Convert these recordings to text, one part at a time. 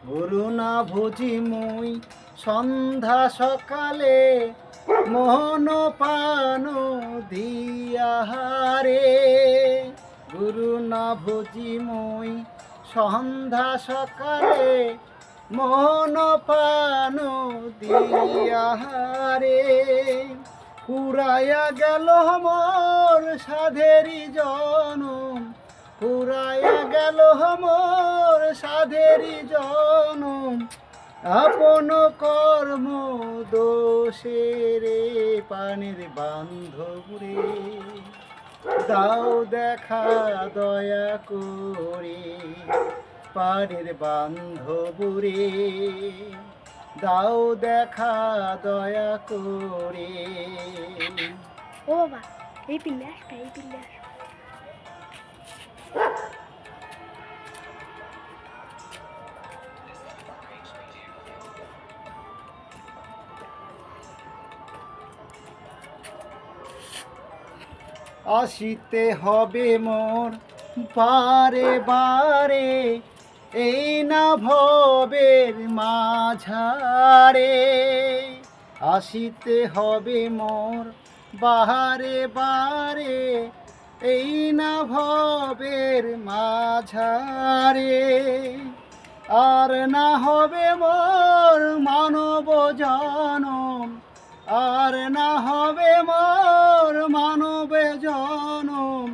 করুণা ভুজি মুই সন্ধ্যা সকালে মোহন পান দিয়াহারে। গুরু না ভুজি মুই সন্ধ্যা সকালে মোহন পান দিয়াহারে। পুরাইয়া গেল মোর সাধেরি জনম, পুরাইয়া গেল মোর সাধেরি জনম, আপন কর্ম দোষে রে পানির বান্ধব রে। দাও দেখা দয়া করে পানির বান্ধব রে, দাও দেখা দয়া করে। ও বাবা, এই পিল্লে আসবে, এই পিল্লে আসবে। আসিতে হবে মোর বারে বারে, এই না ভবের মাঝারে। আসিতে হবে মোর বারে বারে, এই না ভবের মাঝারে। আর না হবে মোর মানব জনম, আর না হবে মোর মানব জনম,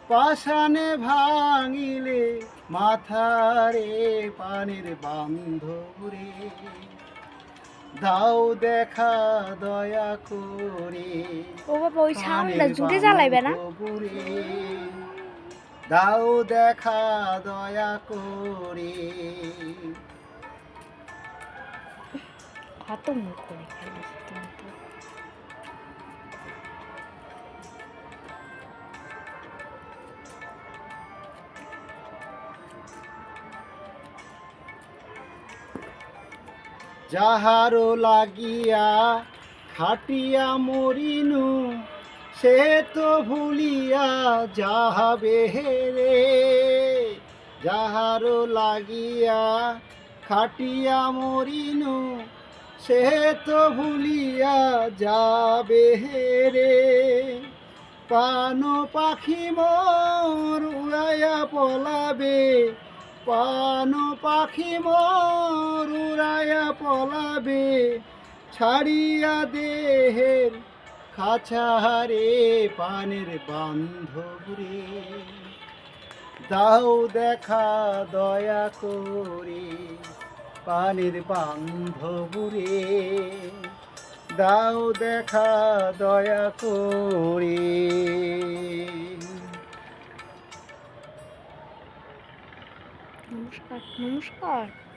পাষাণে ভাঙিলে মাথারে পানির বান্ধব রে। দাও দেখা দয়া করে ও বাবা, ওই সাউন্ডটা পানির জুড়ে জ্বালাইবে না? বান্ধব রে। দাও দেখা দয়া করে। কত মুখ করে খেলিস তুমি তো। যাহারো লাগিয়া খাটিয়া মরিনু, সে তো ভুলিয়া যাহাবে রে। যাহারো লাগিয়া খাটিয়া মরিনু, সে তো ভুলিয়া যাবে রে। পান পাখি মোর উড়াইয়া পলাবে, পান পাখি মোর উড়াইয়া পলাবে, ছাড়িয়া দেহের খাঁচারে পানের বান্ধব রে। দাও দেখা দয়া করে পানের বান্ধব রে, দাও দেখা দয়া করে। নমস্কার, নমস্কার।